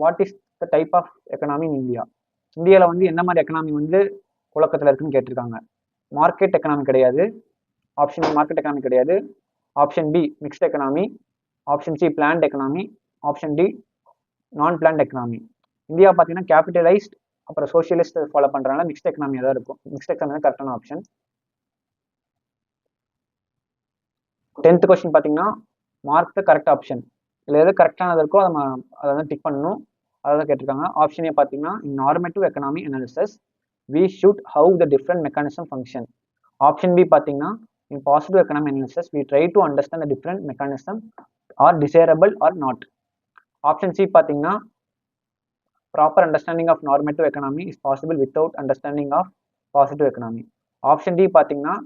What is the type of economy in India? இந்தியாவில் வந்து என்ன மாதிரி எக்கனாமி வந்து புழக்கத்தில் இருக்குன்னு கேட்டிருக்காங்க. மார்க்கெட் எக்கனாமி கிடையாது. ஆப்ஷன் ஏ மார்க்கெட் எக்கனாமி கிடையாது. Option B mixed economy. Option C planned economy. Option D non planned economy. India பார்த்தீங்கன்னா கேபிட்டலைஸ்ட் அப்புறம் சோஷியலிஸ்ட் ஃபாலோ பண்ணுறதுனால மிக்ஸ்ட் எக்கனாமியாக தான் இருக்கும். மிக்ஸ்ட் எக்கனாமி தான் கரெக்டான ஆப்ஷன். 10th கொஸ்டின் பார்த்தீங்கன்னா மார்க் த கரெக்ட் ஆப்ஷன். இல்லை எது கரெக்டானது இருக்கோ அதை வந்து டிக் பண்ணணும். அதை தான் கேட்டிருக்காங்க. ஆப்ஷன் ஏ பார்த்தீங்கன்னா in normative economy analysis we should how the different mechanism function. Option B பார்த்தீங்கன்னா in positive economy analysis we try to understand the different mechanism are desirable or not. Option C பார்த்தீங்கன்னா proper understanding of normative economy is possible without understanding of positive economy. Option D பார்த்தீங்கன்னா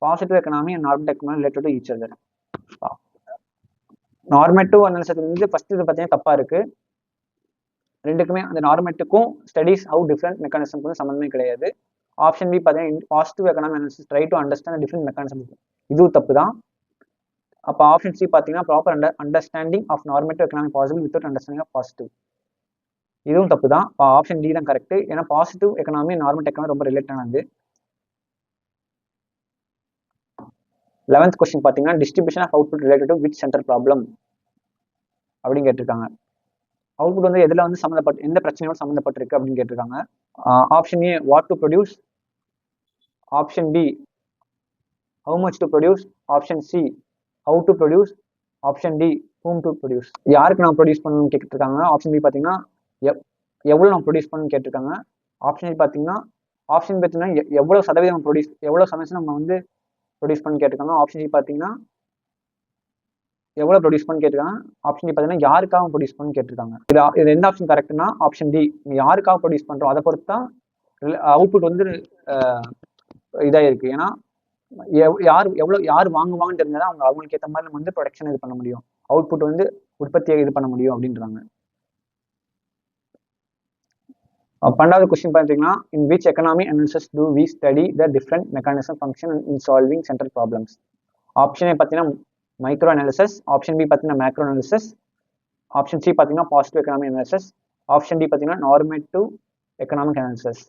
positive economy and normative economy related to each other. Normative analysis வந்து first இது பார்த்தீங்கன்னா தப்பா இருக்கு. ரெண்டுக்குமே அந்த நார்மேட்டுக்கும் studies how different மெக்கானிசம்க்கு சம்மந்தமே கிடையாது. ஆப்ஷன் பி பார்த்தீங்கன்னா positive economy analysis try to understand different mechanism, இதுவும் தப்பு தான். அப்போ ஆப்ஷன் சி பார்த்தீங்கன்னா proper understanding of normative economy possible without understanding of positive, இதுவும் தப்பு தான். ஆப்ஷன் டி தான் கரெக்ட். ஏன்னா பாசிட்டிவ் எக்கனாமி நார்மல் எக்கனாமி ரொம்ப ரிலேட்டடானது. 11th கொஸ்டின் பார்த்தீங்கன்னா distribution of output related to which central problem அப்படின்னு கேட்டிருக்காங்க. அவுட்புட் வந்து எதில் வந்து சம்மந்தப்பட்டு எந்த பிரச்சனையோட சம்மந்தப்பட்டிருக்கு அப்படின்னு கேட்டிருக்காங்க. Option A what to produce. Option B how much to produce. Option C how to produce. Option D whom to produce. யாருக்கு நான் ப்ரொடியூஸ் பண்ணணும்னு கேட்டிருக்காங்க. ஆப்ஷன் பி பார்த்தீங்கன்னா எவ்வளோ நான் ப்ரொடியூஸ் பண்ணணும்னு கேட்டிருக்காங்க. ஆப்ஷன் பார்த்தீங்கன்னா எவ்வளோ சதவீதம் எவ்வளோ சதவீதம் நம்ம வந்து ப்ரொடியூஸ் பண்ணி கேட்டிருக்காங்க. ஆப்ஷன் சி பார்த்தீங்கன்னா எவ்வளோ ப்ரொடியூஸ் பண்ணி கேட்டிருக்காங்க. ஆப்ஷன் டி பார்த்தீங்கன்னா யாருக்காக ப்ரொடியூஸ் பண்ணி கேட்டிருக்காங்க. இது எந்த ஆப்ஷன் கரெக்ட்னா ஆப்ஷன் டி. யாருக்காக ப்ரொடியூஸ் பண்ணுறோம் அதை பொறுத்து தான் அவுட்புட் வந்து இதாக இருக்கு. ஏன்னா யார் வாங்குவாங்கன்னு தெரிஞ்சா அவங்களுக்கு ஏற்ற மாதிரி நம்ம வந்து ப்ரொடக்ஷன் இது பண்ண முடியும், அவுட்புட் வந்து உற்பத்தியை இது பண்ண முடியும் அப்படின்றாங்க. 12வது கொஸ்டின் பார்த்தீங்கன்னா in which economy analysis do we study the different mechanism function in solving central problems. Option A பார்த்தீங்கன்னா மைக்ரோ அனாலிசிஸ். ஆப்ஷன் பி பார்த்தீங்கன்னா மேக்ரோ அனாலிசிஸ். ஆப்ஷன் சி பார்த்தீங்கன்னா positive economy analysis. Option D பார்த்தீங்கன்னா normative economic analysis.